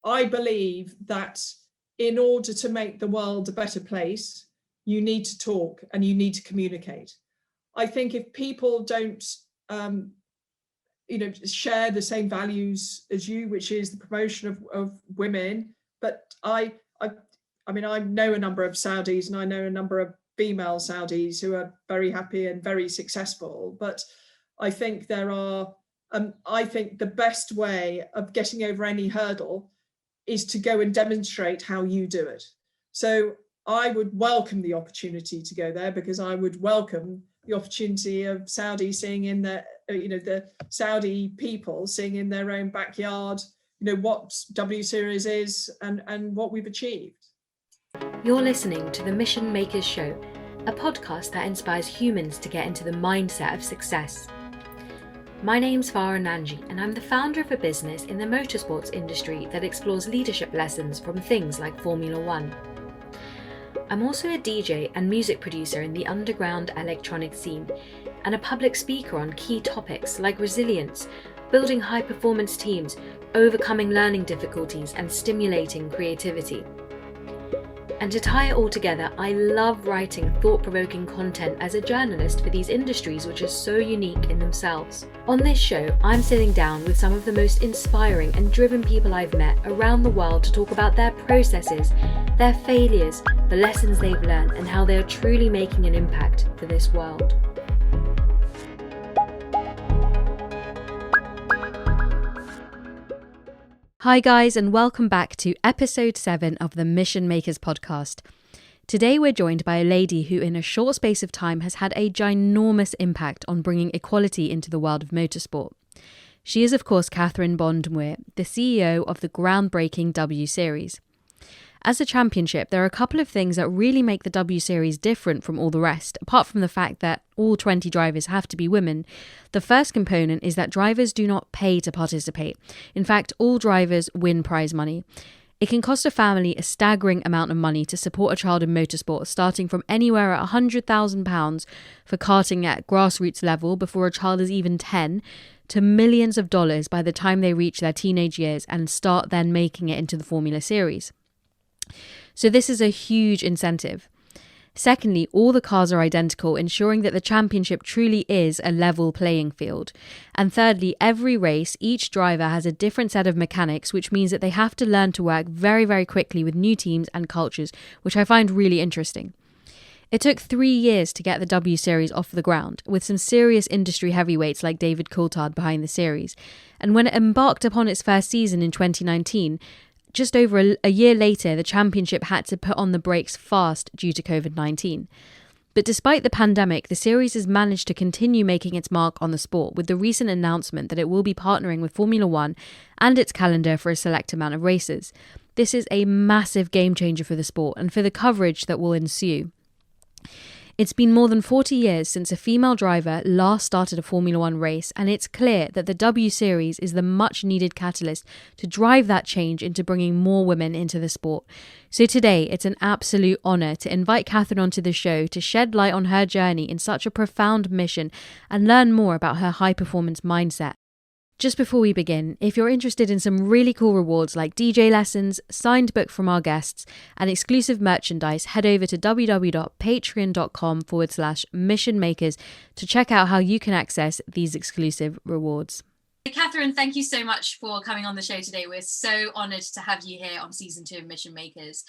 I believe that in order to make the world a better place, you need to talk and you need to communicate. I think if people don't, share the same values as you, which is the promotion of women, but I know a number of Saudis and I know a number of female Saudis who are very happy and very successful, but I think I think the best way of getting over any hurdle is to go and demonstrate how you do it. So I would welcome the opportunity to go there, because I would welcome the opportunity of Saudi seeing in the Saudi people seeing in their own backyard, what W Series is and what we've achieved. You're listening to the Mission Makers Show, a podcast that inspires humans to get into the mindset of success. My name's Farah Nanji, and I'm the founder of a business in the motorsports industry that explores leadership lessons from things like Formula One. I'm also a DJ and music producer in the underground electronic scene, and a public speaker on key topics like resilience, building high-performance teams, overcoming learning difficulties, and stimulating creativity. And to tie it all together, I love writing thought-provoking content as a journalist for these industries which are so unique in themselves. On this show, I'm sitting down with some of the most inspiring and driven people I've met around the world to talk about their processes, their failures, the lessons they've learned, and how they are truly making an impact for this world. Hi guys, and welcome back to episode 7 of the Mission Makers podcast. Today we're joined by a lady who in a short space of time has had a ginormous impact on bringing equality into the world of motorsport. She is of course Catherine Bond-Muir, the CEO of the groundbreaking W Series. As a championship, there are a couple of things that really make the W Series different from all the rest, apart from the fact that all 20 drivers have to be women. The first component is that drivers do not pay to participate. In fact, all drivers win prize money. It can cost a family a staggering amount of money to support a child in motorsport, starting from anywhere at £100,000 for karting at grassroots level before a child is even 10, to millions of dollars by the time they reach their teenage years and start then making it into the Formula Series. So this is a huge incentive. Secondly, all the cars are identical, ensuring that the championship truly is a level playing field. And thirdly, every race, each driver has a different set of mechanics, which means that they have to learn to work very, very quickly with new teams and cultures, which I find really interesting. It took 3 years to get the W Series off the ground, with some serious industry heavyweights like David Coulthard behind the series. And when it embarked upon its first season in 2019, just over a year later, the championship had to put on the brakes fast due to COVID-19. But despite the pandemic, the series has managed to continue making its mark on the sport, with the recent announcement that it will be partnering with Formula One and its calendar for a select amount of races. This is a massive game changer for the sport and for the coverage that will ensue. It's been more than 40 years since a female driver last started a Formula One race, and it's clear that the W Series is the much-needed catalyst to drive that change into bringing more women into the sport. So today, it's an absolute honour to invite Catherine onto the show to shed light on her journey in such a profound mission and learn more about her high-performance mindset. Just before we begin, if you're interested in some really cool rewards like DJ lessons, signed book from our guests, and exclusive merchandise, head over to www.patreon.com/missionmakers to check out how you can access these exclusive rewards. Catherine, thank you so much for coming on the show today. We're so honoured to have you here on season 2 of Mission Makers.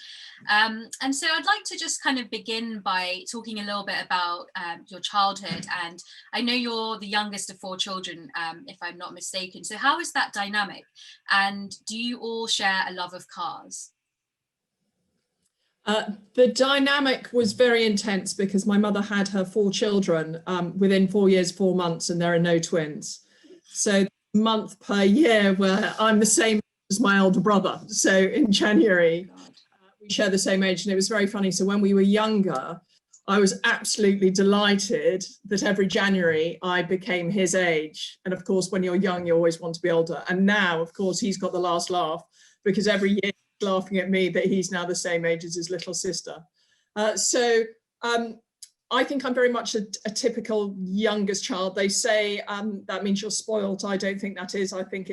And so I'd like to just kind of begin by talking a little bit about your childhood. And I know you're the youngest of 4 children, if I'm not mistaken. So how is that dynamic? And do you all share a love of cars? The dynamic was very intense because my mother had her 4 children within 4 years, 4 months, and there are no twins. So month per year where I'm the same as my older brother. So in January, we share the same age, and it was very funny. So when we were younger, I was absolutely delighted that every January I became his age. And of course, when you're young, you always want to be older. And now, of course, he's got the last laugh because every year he's laughing at me that he's now the same age as his little sister. I think I'm very much a typical youngest child. They say that means you're spoiled. I don't think that is. I think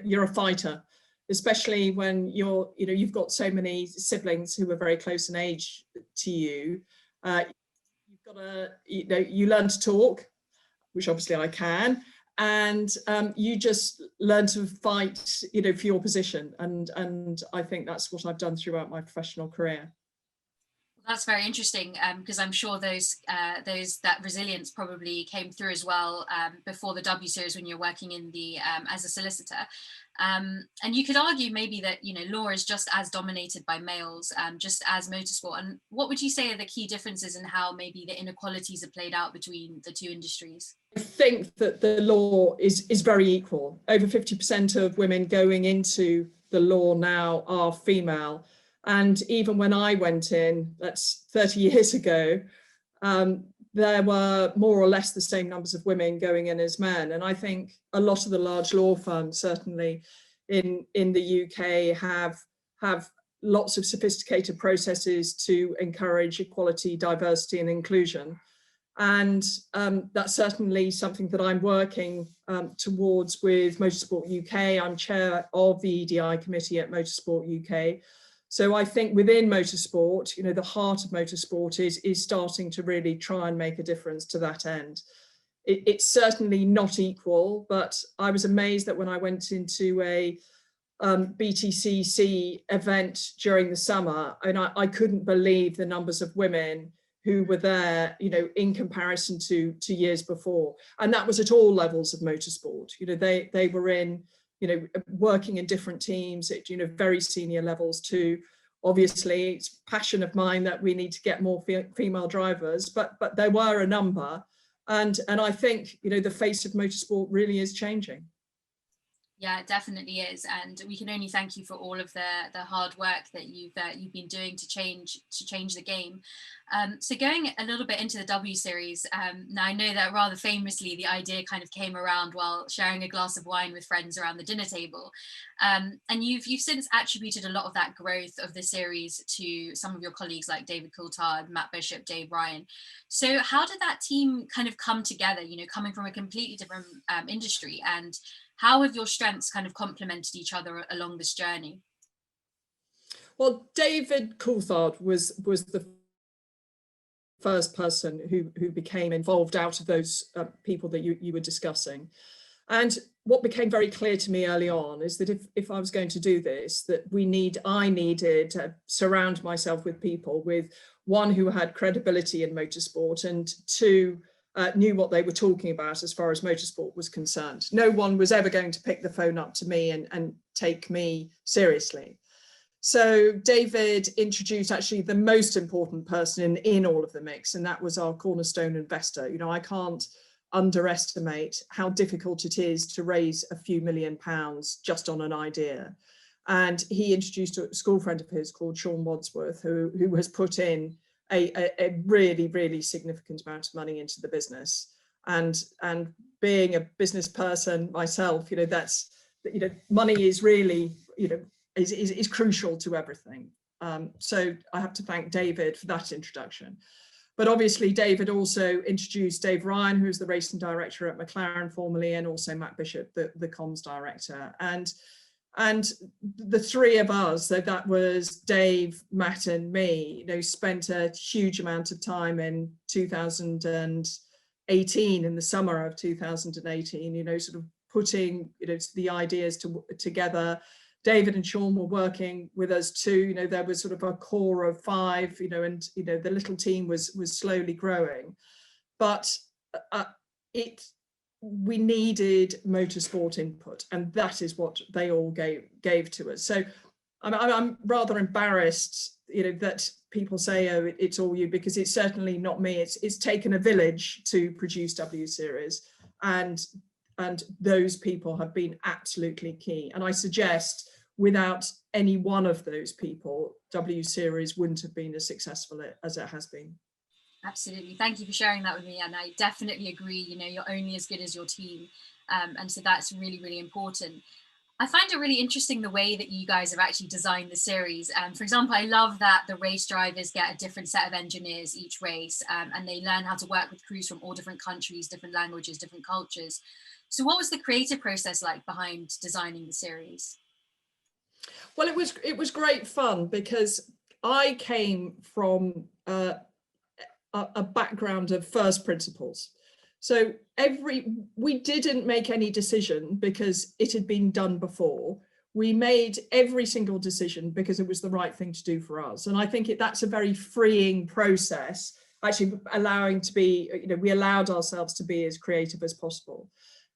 you're a fighter. especially when you've got so many siblings who are very close in age to you. You've got to, you learn to talk, which obviously I can, and you just learn to fight, for your position. And I think that's what I've done throughout my professional career. That's very interesting, because I'm sure that resilience probably came through as well before the W Series when you're working in the as a solicitor. And you could argue maybe that law is just as dominated by males, just as motorsport. And what would you say are the key differences in how maybe the inequalities are played out between the two industries? I think that the law is very equal. Over 50% of women going into the law now are female. And even when I went in, that's 30 years ago, there were more or less the same numbers of women going in as men. And I think a lot of the large law firms, certainly in the UK, have lots of sophisticated processes to encourage equality, diversity and inclusion. And that's certainly something that I'm working towards with Motorsport UK. I'm chair of the EDI committee at Motorsport UK. So I think within motorsport, the heart of motorsport is starting to really try and make a difference to that end. It's certainly not equal, but I was amazed that when I went into a BTCC event during the summer, and I couldn't believe the numbers of women who were there, in comparison to years before. And that was at all levels of motorsport. They were in, working in different teams at, very senior levels too. Obviously, it's a passion of mine that we need to get more female drivers, but there were a number. And I think, the face of motorsport really is changing. Yeah, it definitely is, and we can only thank you for all of the hard work that you've been doing to change the game. So going a little bit into the W Series, now I know that rather famously the idea kind of came around while sharing a glass of wine with friends around the dinner table, and you've since attributed a lot of that growth of the series to some of your colleagues like David Coulthard, Matt Bishop, Dave Ryan. So how did that team kind of come together? Coming from a completely different industry, and how have your strengths kind of complemented each other along this journey? Well, David Coulthard was the first person who became involved out of those people that you were discussing. And what became very clear to me early on is that if I was going to do this, that I needed to surround myself with people with, one, who had credibility in motorsport, and two, knew what they were talking about as far as motorsport was concerned. No one was ever going to pick the phone up to me and take me seriously. So David introduced actually the most important person in all of the mix, and that was our cornerstone investor. I can't underestimate how difficult it is to raise a few £1 million just on an idea. And he introduced a school friend of his called Sean Wadsworth, who has put in a really, really significant amount of money into the business. And being a business person myself, that's, money is really, is crucial to everything. So I have to thank David for that introduction. But obviously David also introduced Dave Ryan, who's the racing director at McLaren formerly, and also Matt Bishop, the comms director. And the three of us, so that was Dave, Matt and me, spent a huge amount of time in 2018, in the summer of 2018, sort of putting, the ideas together. David and Sean were working with us too. There was sort of a core of 5, and, the little team was slowly growing. But we needed motorsport input, and that is what they all gave to us. So I'm rather embarrassed, that people say, oh, it's all you, because it's certainly not me. It's taken a village to produce W Series, and those people have been absolutely key. And I suggest without any one of those people, W Series wouldn't have been as successful as it has been. Absolutely. Thank you for sharing that with me. And I definitely agree, you're only as good as your team. And so that's really, really important. I find it really interesting the way that you guys have actually designed the series. For example, I love that the race drivers get a different set of engineers each race, and they learn how to work with crews from all different countries, different languages, different cultures. So what was the creative process like behind designing the series? Well, it was great fun because I came from a background of first principles. So we didn't make any decision because it had been done before. We made every single decision because it was the right thing to do for us. And I think that's a very freeing process, actually allowing to be, we allowed ourselves to be as creative as possible.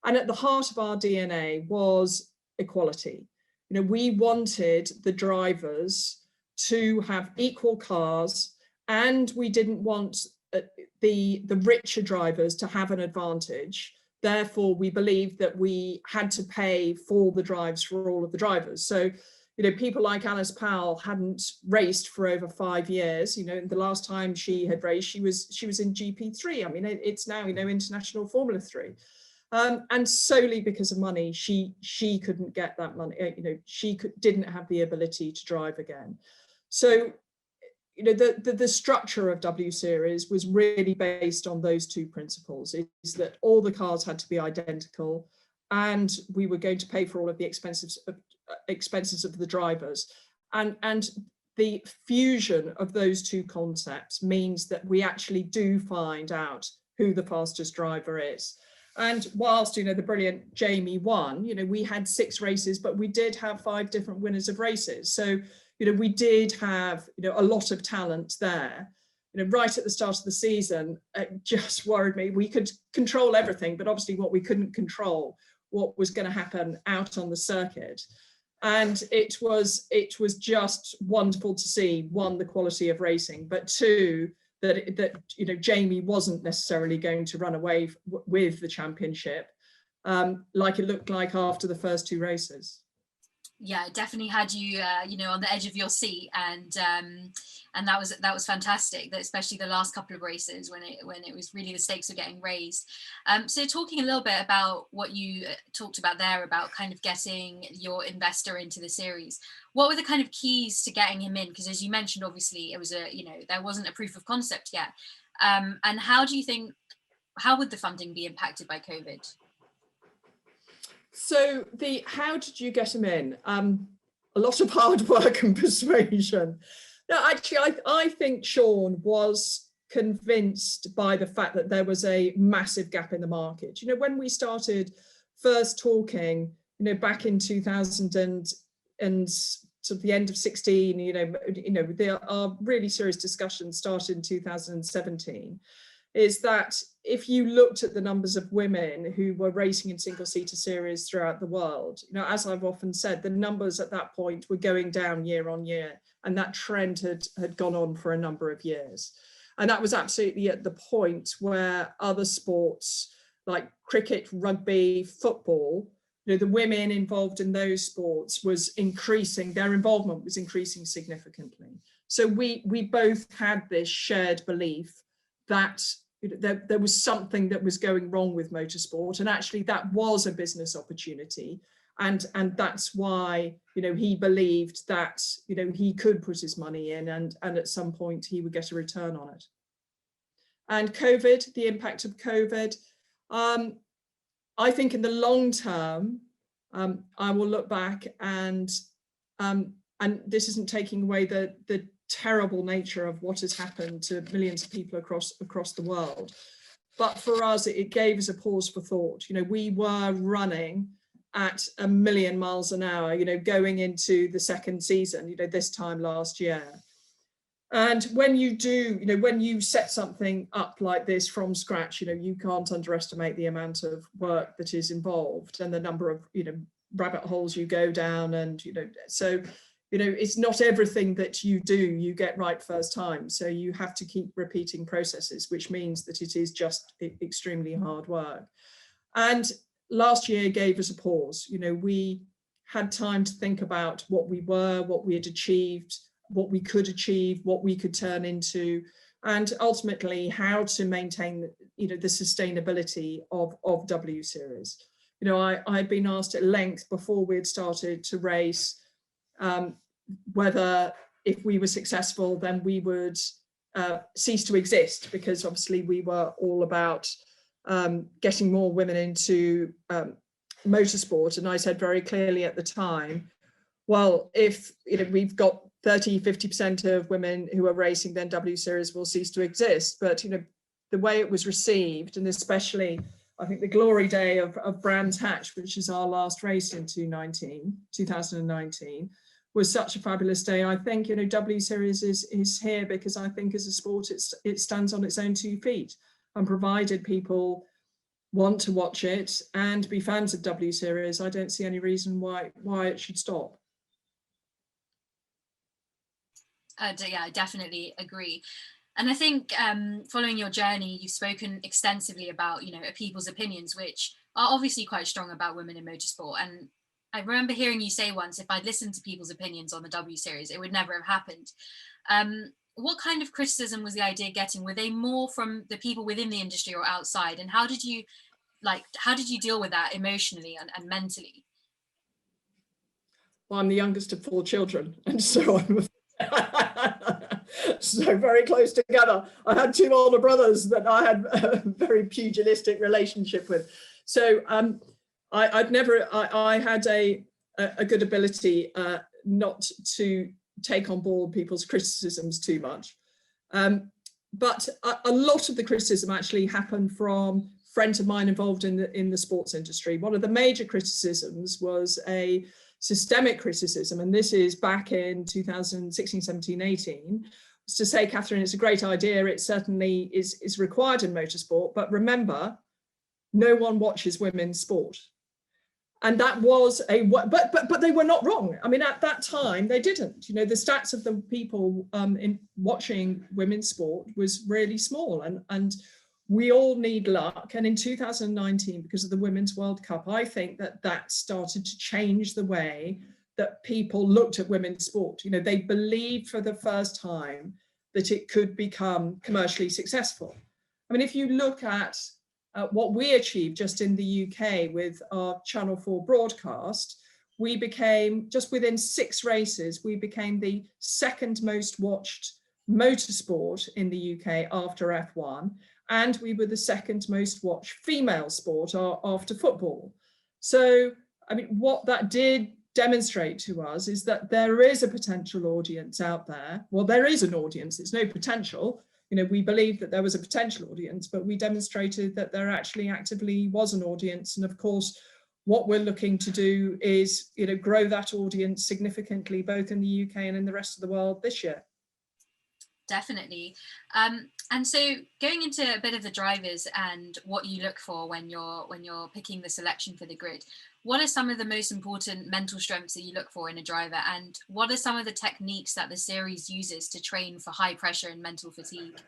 And at the heart of our DNA was equality. We wanted the drivers to have equal cars, and we didn't want the richer drivers to have an advantage. Therefore, we believed that we had to pay for the drives for all of the drivers. So, people like Alice Powell hadn't raced for over 5 years. The last time she had raced, she was in GP3. I mean, it's now, international Formula 3. And solely because of money, she couldn't get that money. Didn't have the ability to drive again. So, the structure of W Series was really based on those two principles: is that all the cars had to be identical, and we were going to pay for all of the expenses of the drivers. And the fusion of those two concepts means that we actually do find out who the fastest driver is. And whilst, the brilliant Jamie won, we had 6 races, but we did have 5 different winners of races. So, we did have, a lot of talent there. Right at the start of the season, it just worried me. We could control everything, but obviously what we couldn't control, what was going to happen out on the circuit. And it was just wonderful to see, 1, the quality of racing, but 2, that Jamie wasn't necessarily going to run away with the championship, like it looked like after the first 2 races. Yeah, it definitely had you, on the edge of your seat, and that was fantastic. Especially the last couple of races when it was really, the stakes were getting raised. So talking a little bit about what you talked about there, about kind of getting your investor into the series, what were the kind of keys to getting him in? Because as you mentioned, obviously it was there wasn't a proof of concept yet. And how would the funding be impacted by COVID? So how did you get him in? A lot of hard work and persuasion. No, actually, I think Sean was convinced by the fact that there was a massive gap in the market. When we started first talking, back in 2000 and sort of the end of 16, our really serious discussions started in 2017. Is that if you looked at the numbers of women who were racing in single-seater series throughout the world, as I've often said, the numbers at that point were going down year on year, and that trend had gone on for a number of years. And that was absolutely at the point where other sports like cricket, rugby, football, the women involved in those sports was increasing, their involvement was increasing significantly. So we both had this shared belief that there was something that was going wrong with motorsport, and actually that was a business opportunity, and that's why he believed that he could put his money in, and at some point he would get a return on it. And COVID, the impact of COVID, I think in the long term, I will look back and this isn't taking away the terrible nature of what has happened to millions of people across the world. But for us, it gave us a pause for thought. We were running at 1 million miles an hour, going into the second season, this time last year. And when you do, when you set something up like this from scratch, you can't underestimate the amount of work that is involved and the number of, rabbit holes you go down. And, so it's not everything that you do you get right first time. So you have to keep repeating processes, which means that it is just extremely hard work. And last year gave us a pause. We had time to think about what we were, what we had achieved, what we could achieve, what we could turn into, and ultimately how to maintain, the sustainability of W Series. I'd been asked at length before we had started to race, whether if we were successful, then we would cease to exist, because obviously we were all about getting more women into motorsport. And I said very clearly at the time, well, if we've got 30-50% of women who are racing, then W Series will cease to exist. But the way it was received, and especially I think the glory day of Brands Hatch, which is our last race in 2019, was such a fabulous day. I think W Series is here because I think as a sport it stands on its own 2 feet, and provided people want to watch it and be fans of W Series, I don't see any reason why it should stop. Yeah, I definitely agree. And I think following your journey, you've spoken extensively about, people's opinions, which are obviously quite strong about women in motorsport. And I remember hearing you say once, if I'd listened to people's opinions on the W Series, it would never have happened. What kind of criticism was the idea getting? Were they more from the people within the industry or outside? And how did you deal with that emotionally and mentally? Well, I'm the youngest of 4 children, and so I'm so very close together. I had 2 older brothers that I had a very pugilistic relationship with. So I had a good ability not to take on board people's criticisms too much. But a lot of the criticism actually happened from friends of mine involved in the sports industry. One of the major criticisms was a systemic criticism, and this is back in 2016, 17, 18, was to say, Catherine, it's a great idea. It certainly is required in motorsport, but remember, no one watches women's sport. And that was but they were not wrong. I mean, at that time, they didn't. The stats of the people in watching women's sport was really small, and we all need luck. And in 2019, because of the Women's World Cup, I think that started to change the way that people looked at women's sport. They believed for the first time that it could become commercially successful. I mean, if you look at what we achieved just in the UK with our Channel 4 broadcast, we became, just within 6 races, we became the 2nd most watched motorsport in the UK after F1. And we were the 2nd most watched female sport after football. So, I mean, what that did demonstrate to us is that there is a potential audience out there. Well, there is an audience, it's no potential. We believed that there was a potential audience, but we demonstrated that there actually actively was an audience. And of course, what we're looking to do is, grow that audience significantly, both in the UK and in the rest of the world this year. Definitely. And so going into a bit of the drivers and what you look for when you're picking the selection for the grid, what are some of the most important mental strengths that you look for in a driver, and what are some of the techniques that the series uses to train for high pressure and mental fatigue?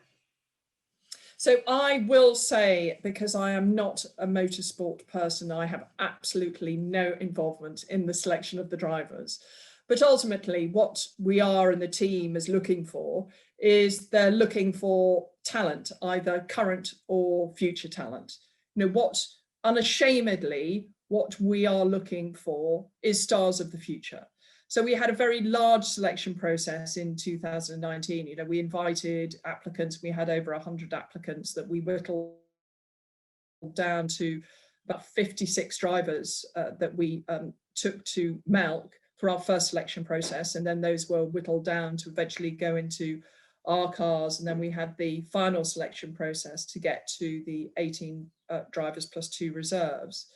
So I will say, because I am not a motorsport person, I have absolutely no involvement in the selection of the drivers. But ultimately, what we are and the team is looking for is they're looking for talent, either current or future talent. Unashamedly, what we are looking for is stars of the future. So we had a very large selection process in 2019. We invited applicants. We had over 100 applicants that we whittled down to about 56 drivers that we took to milk for our first selection process, and then those were whittled down to eventually go into our cars, and then we had the final selection process to get to the 18 drivers plus 2 reserves.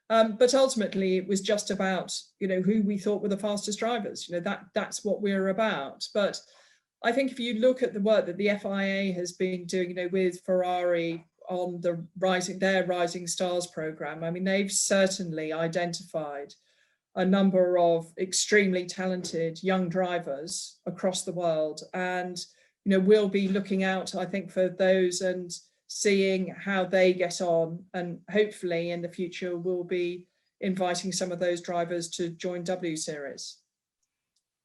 But ultimately, it was just about who we thought were the fastest drivers. That's what we're about. But I think if you look at the work that the FIA has been doing, with Ferrari on their Rising Stars program, I mean, they've certainly identified a number of extremely talented young drivers across the world. And, we'll be looking out, I think, for those and seeing how they get on. And hopefully in the future, we'll be inviting some of those drivers to join W Series.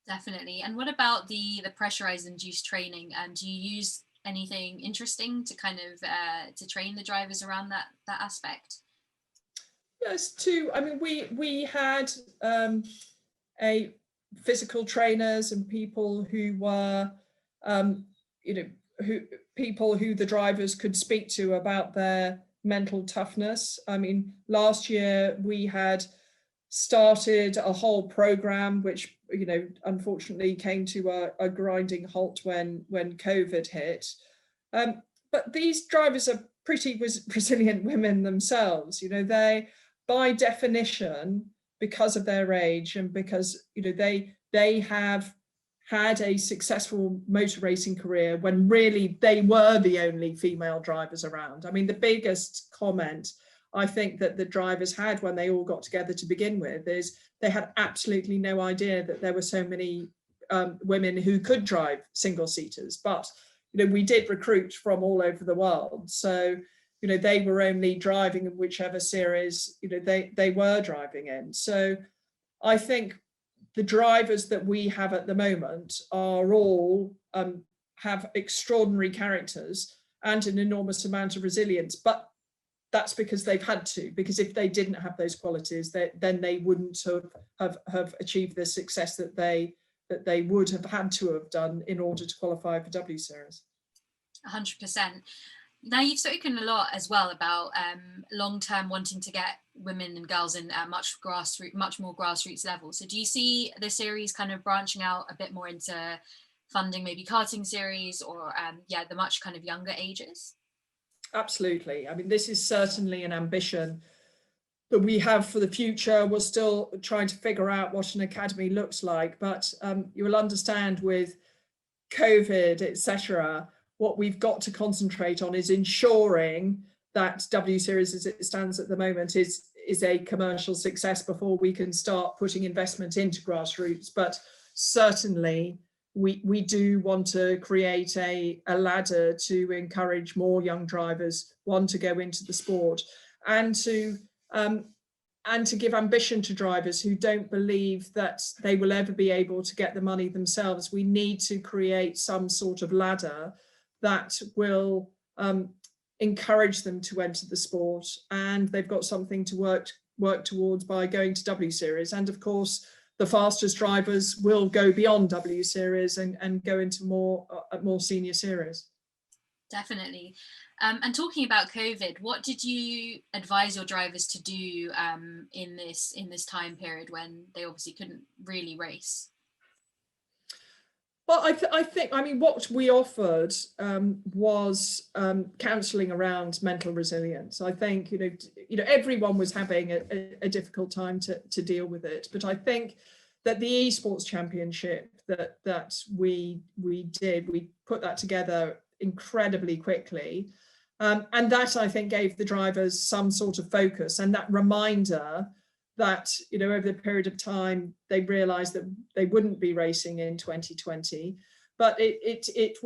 Definitely. And what about the pressurized induced training? Do you use anything interesting to kind of to train the drivers around that aspect? Yes, I mean, we had a physical trainers and people who were, who the drivers could speak to about their mental toughness. I mean, last year we had started a whole program which unfortunately came to a grinding halt when COVID hit. But these drivers are pretty resilient women themselves. They, by definition, because of their age and because they have had a successful motor racing career when really they were the only female drivers around. I mean, the biggest comment I think that the drivers had when they all got together to begin with is they had absolutely no idea that there were so many women who could drive single-seaters. But we did recruit from all over the world, so they were only driving in whichever series they were driving in. So I think the drivers that we have at the moment are all have extraordinary characters and an enormous amount of resilience, but that's because they've had to, because if they didn't have those qualities, then they wouldn't have achieved the success that they would have had to have done in order to qualify for W Series. 100%. Now, you've spoken a lot as well about long-term wanting to get women and girls in at much more grassroots level. So do you see the series kind of branching out a bit more into funding maybe karting series or the much kind of younger ages? Absolutely. I mean, this is certainly an ambition that we have for the future. We're still trying to figure out what an academy looks like, but you will understand with COVID, etc., what we've got to concentrate on is ensuring that W Series as it stands at the moment is a commercial success before we can start putting investment into grassroots. But certainly we do want to create a ladder to encourage more young drivers, one, to go into the sport, and to give ambition to drivers who don't believe that they will ever be able to get the money themselves. We need to create some sort of ladder that will encourage them to enter the sport, and they've got something to work towards by going to W Series. And of course, the fastest drivers will go beyond W Series and go into more senior series. Definitely. And talking about COVID, what did you advise your drivers to do in this time period when they obviously couldn't really race? Well, I think what we offered was counselling around mental resilience. I think everyone was having a difficult time to deal with it, but I think that the eSports Championship that we put that together incredibly quickly, and that I think gave the drivers some sort of focus and that reminder that over the period of time they realized that they wouldn't be racing in 2020, but it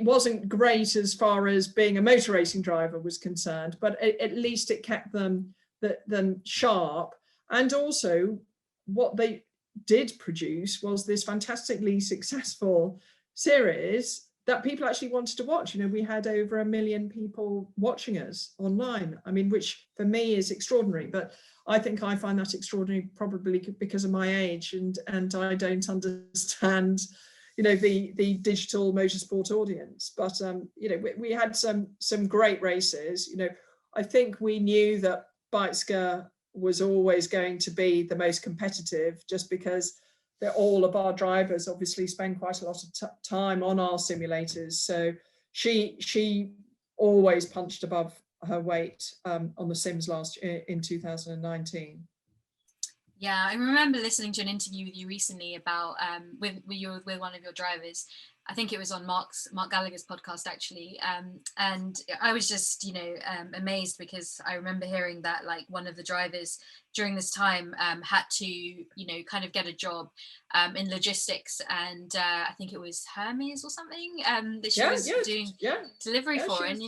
wasn't great as far as being a motor racing driver was concerned, but at least it kept them sharp. And also what they did produce was this fantastically successful series that people actually wanted to watch. We had over 1 million people watching us online, which for me is extraordinary, but I think I find that extraordinary probably because of my age and I don't understand, the digital motorsport audience. But, we had some great races. I think we knew that Beitske was always going to be the most competitive just because all of our drivers obviously spend quite a lot of time on our simulators. So she always punched above her weight on the sims last year in 2019. Yeah, I remember listening to an interview with you recently about with one of your drivers. I think it was on Mark Gallagher's podcast actually, and I was just amazed because I remember hearing that like one of the drivers during this time had to kind of get a job in logistics, and I think it was Hermes or something that she was doing delivery for, and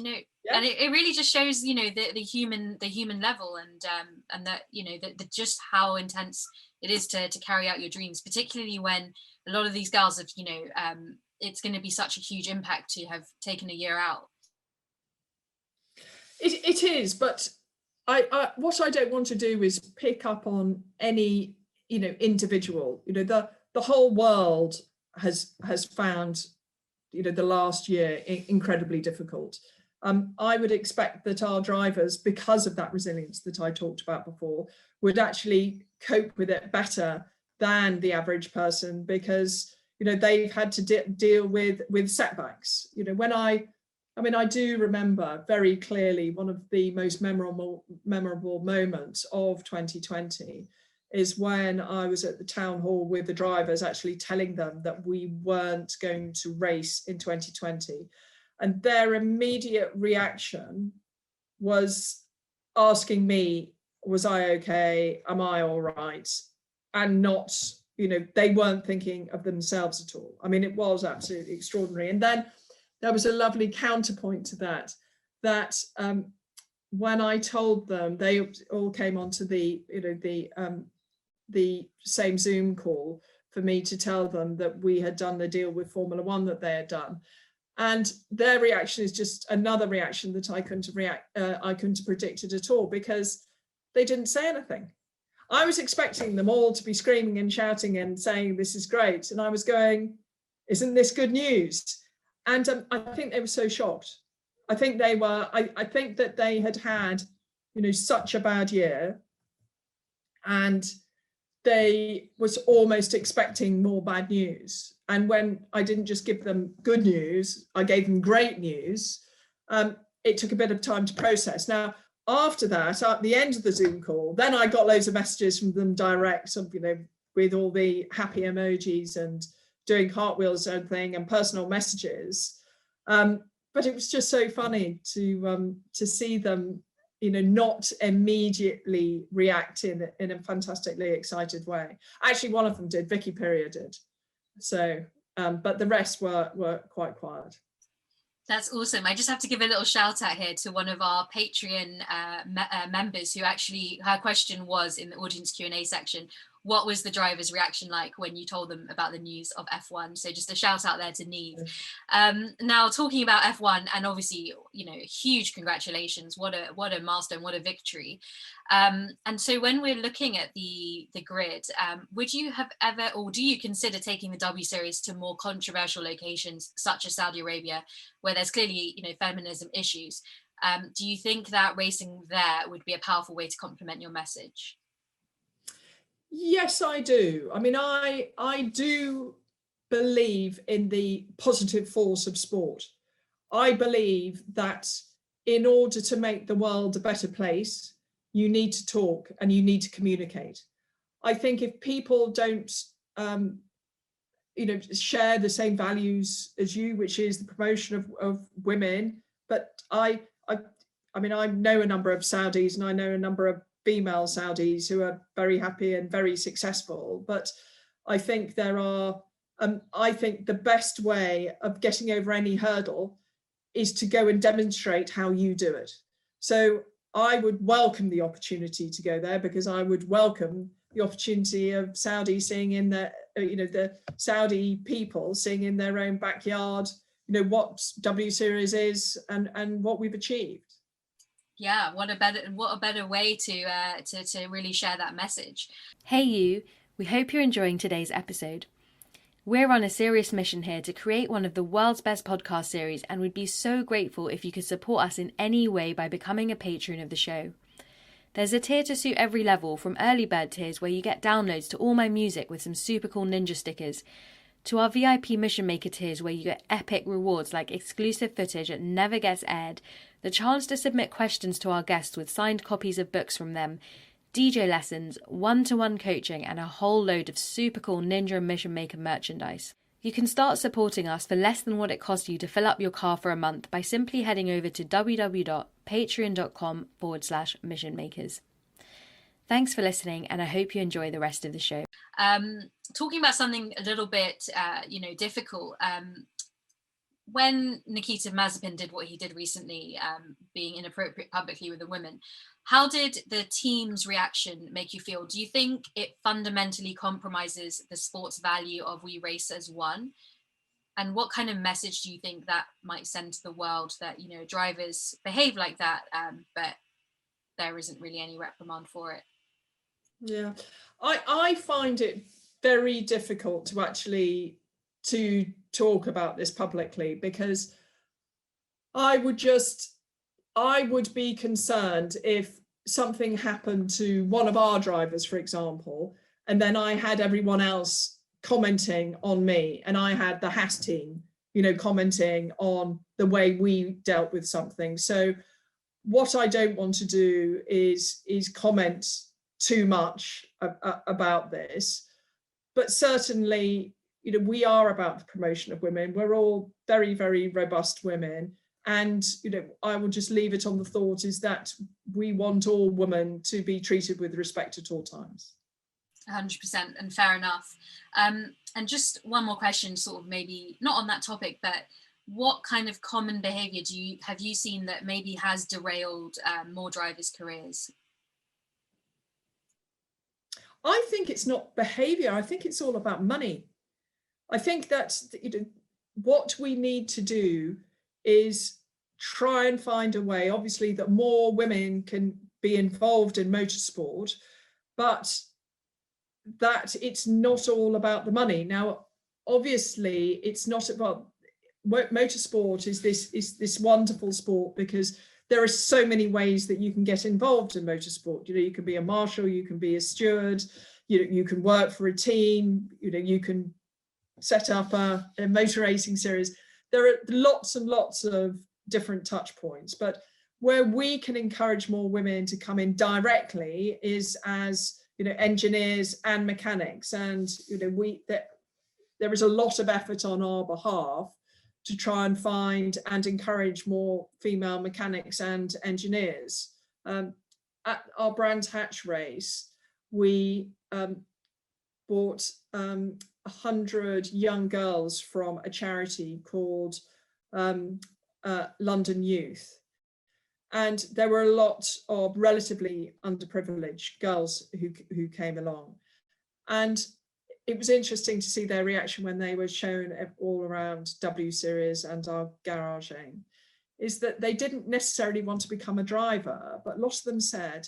and it really just shows the human level and that the just how intense it is to carry out your dreams, particularly when a lot of these girls have it's going to be such a huge impact to have taken a year out. It is, but I what I don't want to do is pick up on any individual. The whole world has found the last year incredibly difficult, I would expect that our drivers, because of that resilience that I talked about before, would actually cope with it better than the average person, because they've had to deal with setbacks. When I do remember very clearly one of the most memorable moments of 2020 is when I was at the town hall with the drivers, actually telling them that we weren't going to race in 2020. And their immediate reaction was asking me, was I okay? Am I all right? And not, they weren't thinking of themselves at all. I mean, it was absolutely extraordinary. And then there was a lovely counterpoint to that when I told them, they all came onto the same Zoom call for me to tell them that we had done the deal with Formula One that they had done. And their reaction is just another reaction that I couldn't have predicted at all, because they didn't say anything. I was expecting them all to be screaming and shouting and saying, this is great. And I was going, isn't this good news? And I think they were so shocked. I think they were, I think that they had such a bad year, and they was almost expecting more bad news. And when I didn't just give them good news, I gave them great news. It took a bit of time to process. Now, after that, at the end of the Zoom call, then I got loads of messages from them direct, with all the happy emojis and doing cartwheels and everything, and personal messages. But it was just so funny to see them, not immediately react in a fantastically excited way. Actually, one of them did. Vicky Perrier did. So, but the rest were quite quiet. That's awesome. I just have to give a little shout out here to one of our Patreon members who actually, her question was in the audience Q&A section, what was the driver's reaction like when you told them about the news of F1? So just a shout out there to Neve. Now, talking about F1, and obviously, huge congratulations. What a milestone, what a victory. And so when we're looking at the grid, would you have ever, or do you consider taking the W Series to more controversial locations such as Saudi Arabia, where there's clearly, feminism issues? Do you think that racing there would be a powerful way to complement your message? Yes, I do. I mean, I do believe in the positive force of sport. I believe that in order to make the world a better place, you need to talk and you need to communicate. I think if people don't, share the same values as you, which is the promotion of women, but I know a number of Saudis, and I know a number of female Saudis who are very happy and very successful. But I think I think the best way of getting over any hurdle is to go and demonstrate how you do it. So I would welcome the opportunity to go there, because I would welcome the opportunity of Saudi seeing in the Saudi people seeing in their own backyard, what W Series is and what we've achieved. Yeah, what a better way to really share that message. Hey you, we hope you're enjoying today's episode. We're on a serious mission here to create one of the world's best podcast series, and we'd be so grateful if you could support us in any way by becoming a patron of the show. There's a tier to suit every level, from early bird tiers where you get downloads to all my music with some super cool ninja stickers, to our VIP Mission Maker tiers where you get epic rewards like exclusive footage that never gets aired, the chance to submit questions to our guests with signed copies of books from them, DJ lessons, one-to-one coaching, and a whole load of super cool Ninja and Mission Maker merchandise. You can start supporting us for less than what it costs you to fill up your car for a month by simply heading over to www.patreon.com/Mission Makers. Thanks for listening, and I hope you enjoy the rest of the show. Talking about something a little bit, difficult. When Nikita Mazepin did what he did recently, being inappropriate publicly with the women, how did the team's reaction make you feel? Do you think it fundamentally compromises the sports value of we race as one? And what kind of message do you think that might send to the world that, drivers behave like that, but there isn't really any reprimand for it? Yeah, I find it very difficult to talk about this publicly, because I would be concerned if something happened to one of our drivers, for example, and then I had everyone else commenting on me, and I had the Haas team, commenting on the way we dealt with something. So what I don't want to do is comment too much about this, but certainly, we are about the promotion of women. We're all very, very robust women. And, I will just leave it on the thought is that we want all women to be treated with respect at all times. 100%, and fair enough. And just one more question, sort of maybe not on that topic, but what kind of common behaviour have you seen that maybe has derailed more drivers' careers? I think it's not behaviour. I think it's all about money. I think that what we need to do is try and find a way, obviously, that more women can be involved in motorsport, but that it's not all about the money. Now, obviously, it's not about motorsport is this wonderful sport because there are so many ways that you can get involved in motorsport. You can be a marshal, you can be a steward, you can work for a team, you can set up a motor racing series. There are lots and lots of different touch points, but where we can encourage more women to come in directly is as engineers and mechanics, and there is a lot of effort on our behalf to try and find and encourage more female mechanics and engineers. At our Brands Hatch race, we bought 100 young girls from a charity called London Youth. And there were a lot of relatively underprivileged girls who came along. And it was interesting to see their reaction when they were shown all around W Series and our garaging, is that they didn't necessarily want to become a driver, but a lot of them said,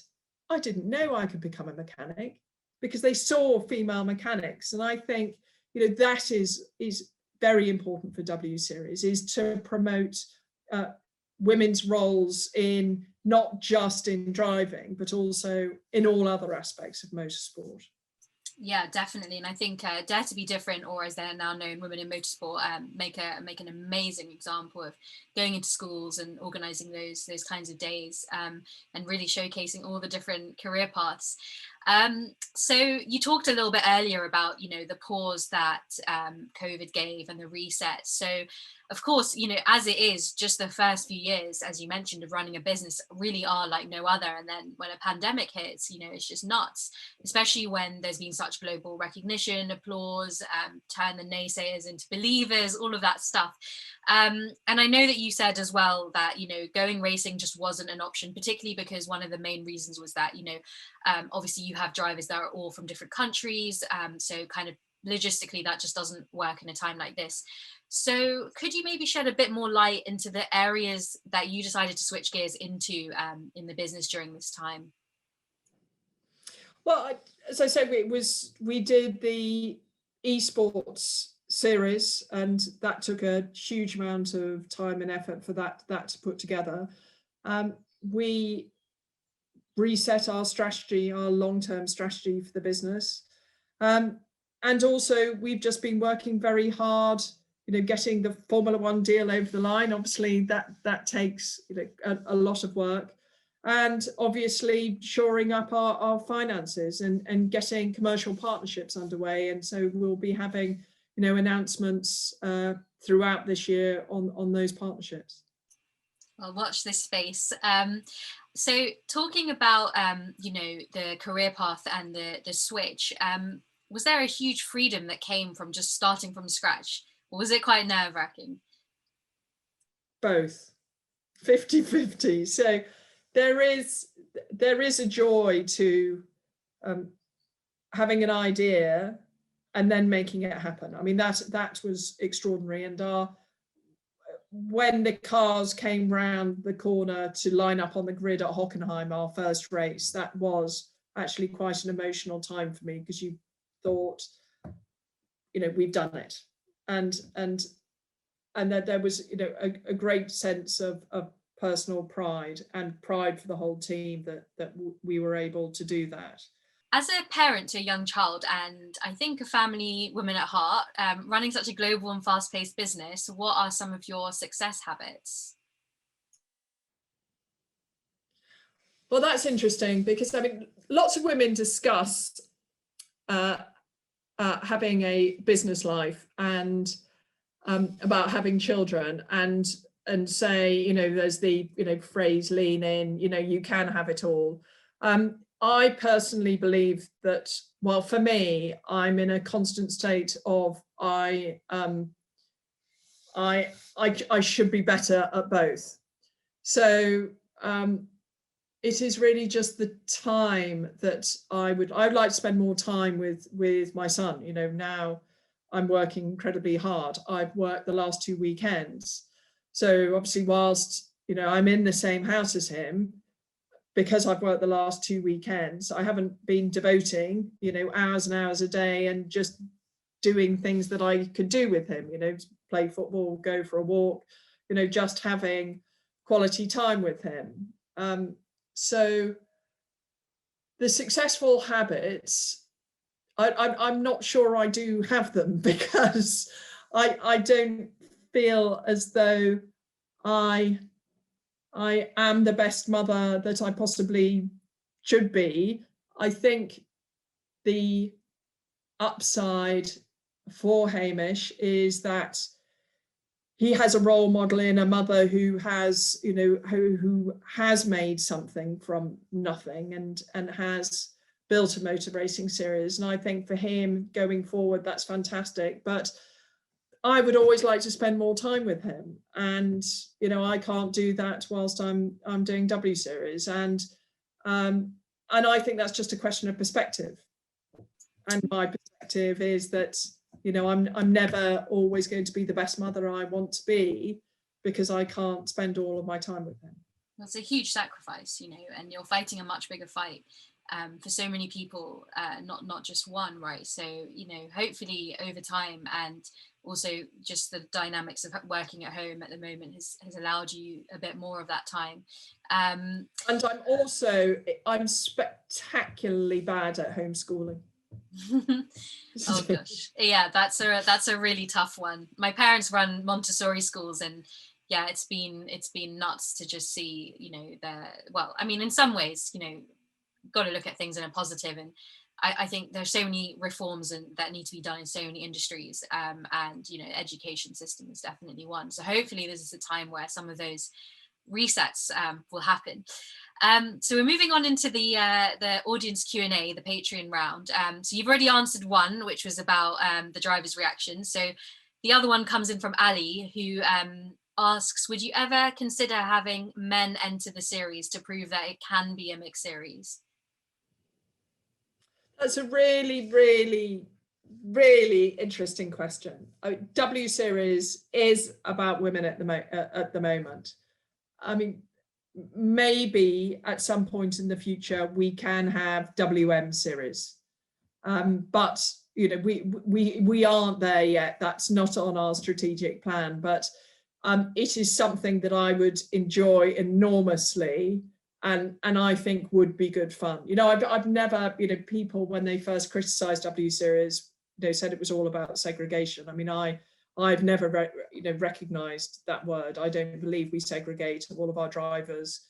I didn't know I could become a mechanic, because they saw female mechanics. And I think, that is very important for W Series, is to promote women's roles in not just in driving, but also in all other aspects of motorsport. Yeah, definitely. And I think Dare to be Different, or as they're now known, Women in Motorsport, make an amazing example of going into schools and organising those kinds of days, and really showcasing all the different career paths. So you talked a little bit earlier about, the pause that COVID gave and the reset. So of course, as it is, just the first few years, as you mentioned, of running a business really are like no other. And then when a pandemic hits, it's just nuts, especially when there's been such global recognition, applause, turn the naysayers into believers, all of that stuff. And I know that you said as well that, going racing just wasn't an option, particularly because one of the main reasons was that, obviously you have drivers that are all from different countries. So kind of logistically, that just doesn't work in a time like this. So could you maybe shed a bit more light into the areas that you decided to switch gears into in the business during this time? Well, as I said, we did the eSports series, and that took a huge amount of time and effort for that to put together. We reset our strategy, our long-term strategy for the business. And also we've just been working very hard, getting the Formula One deal over the line. Obviously that takes a lot of work, and obviously shoring up our finances and getting commercial partnerships underway. And so we'll be having announcements throughout this year on those partnerships. Well, watch this space. So talking about the career path and the switch, was there a huge freedom that came from just starting from scratch, or was it quite nerve-wracking? Both, 50-50. So there is a joy to having an idea and then making it happen. I mean, that was extraordinary. And when the cars came round the corner to line up on the grid at Hockenheim, our first race, that was actually quite an emotional time for me, because you thought, we've done it. And that there was, you know, a great sense of personal pride and pride for the whole team that we were able to do that. As a parent to a young child, and I think a family woman at heart, running such a global and fast-paced business, what are some of your success habits? Well, that's interesting, because I mean, lots of women discuss having a business life and about having children, and say, you know, there's the, you know, phrase lean in, you know, you can have it all. I personally believe that, well, for me, I'm in a constant state of I should be better at both. So it is really just the time that I would like to spend more time with my son. You know, now I'm working incredibly hard. I've worked the last 2 weekends. So obviously, whilst, you know, I'm in the same house as him, because I've worked the last 2 weekends, I haven't been devoting, you know, hours and hours a day and just doing things that I could do with him, you know, play football, go for a walk, you know, just having quality time with him. So the successful habits, I'm not sure I do have them, because I don't feel as though I am the best mother that I possibly should be. I think the upside for Hamish is that he has a role model in a mother who has, you know, who has made something from nothing and has built a motor racing series. And I think for him going forward, that's fantastic. But I would always like to spend more time with him, and, you know, I can't do that whilst I'm doing W Series, and I think that's just a question of perspective. And my perspective is that, you know, I'm never always going to be the best mother I want to be, because I can't spend all of my time with him. It's a huge sacrifice, you know, and you're fighting a much bigger fight for so many people, not just one, right? So, you know, hopefully over time, and also just the dynamics of working at home at the moment has allowed you a bit more of that time. And I'm spectacularly bad at homeschooling. Oh gosh, yeah, that's a really tough one. My parents run Montessori schools, and yeah, it's been nuts to just see, you know, well, I mean, in some ways, you know, got to look at things in a positive, and I think there's so many reforms that need to be done in so many industries, and, you know, education system is definitely one. So hopefully this is a time where some of those resets will happen. So we're moving on into the audience Q&A, the Patreon round. So you've already answered one, which was about the driver's reaction. So the other one comes in from Ali, who asks, would you ever consider having men enter the series to prove that it can be a mixed series? That's a really, really, really interesting question. W Series is about women at the moment. I mean, maybe at some point in the future we can have WM Series, but, you know, we aren't there yet. That's not on our strategic plan, but it is something that I would enjoy enormously. And I think would be good fun. You know, I've never, you know, people when they first criticised W Series, you know, said it was all about segregation. I mean, I've never, you know, recognised that word. I don't believe we segregate. All of our drivers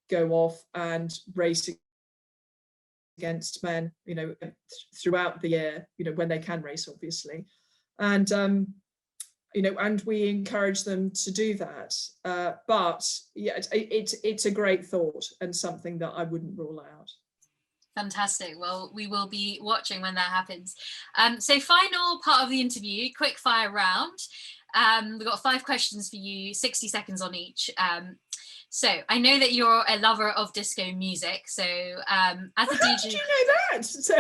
go off and race against men, you know, throughout the year, you know, when they can race, obviously, and you know, and we encourage them to do that. But yeah, it's a great thought and something that I wouldn't rule out. Fantastic. Well, we will be watching when that happens. So final part of the interview, quickfire round. We've got 5 questions for you, 60 seconds on each. So I know that you're a lover of disco music. So as a DJ, did you know that? So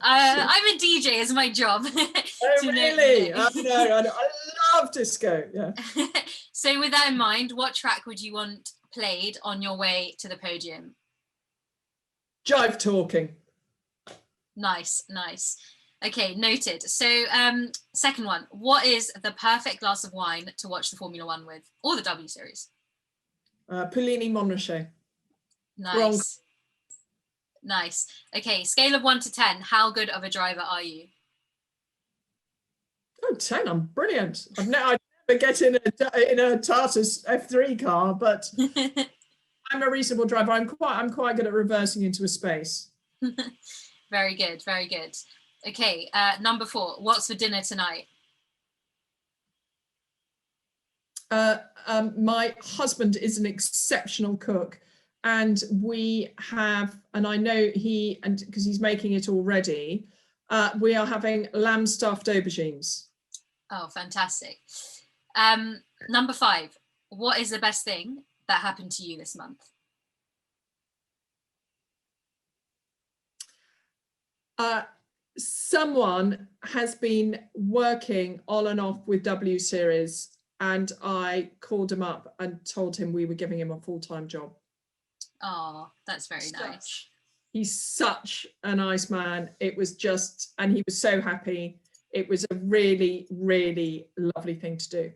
I'm a DJ, is my job. Oh, really? I love disco. Yeah. So with that in mind, what track would you want played on your way to the podium? Jive Talking. Nice. Okay, noted. So second one, what is the perfect glass of wine to watch the Formula One with, or the W Series? Pullini Montrachet. Nice. Wrong. Nice. Okay, scale of 1 to 10, how good of a driver are you? Oh, 10, I'm brilliant. I'd never get in a Tartus F3 car, but I'm a reasonable driver. I'm quite good at reversing into a space. Very good, very good. Okay, number 4, what's for dinner tonight? My husband is an exceptional cook, and I know because he's making it already, we are having lamb stuffed aubergines. Oh, fantastic. Number 5, what is the best thing that happened to you this month? Someone has been working on and off with W Series, and I called him up and told him we were giving him a full-time job. Oh, that's very nice. He's such a nice man. It was just, and he was so happy. It was a really, really lovely thing to do.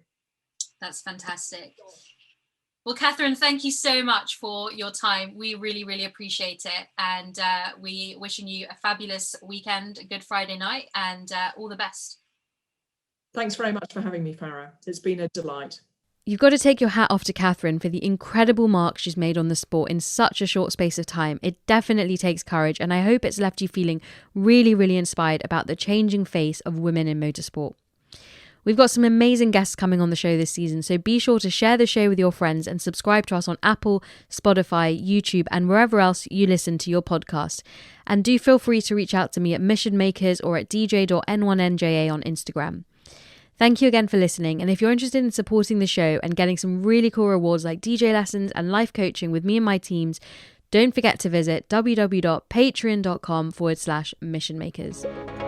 That's fantastic. Well, Catherine, thank you so much for your time. We really, really appreciate it. And we wishing you a fabulous weekend, a good Friday night, and all the best. Thanks very much for having me, Farah. It's been a delight. You've got to take your hat off to Catherine for the incredible mark she's made on the sport in such a short space of time. It definitely takes courage, and I hope it's left you feeling really, really inspired about the changing face of women in motorsport. We've got some amazing guests coming on the show this season, so be sure to share the show with your friends and subscribe to us on Apple, Spotify, YouTube, and wherever else you listen to your podcast. And do feel free to reach out to me at Mission Makers or at dj.n1nja on Instagram. Thank you again for listening, and if you're interested in supporting the show and getting some really cool rewards like DJ lessons and life coaching with me and my teams, don't forget to visit www.patreon.com/missionmakers.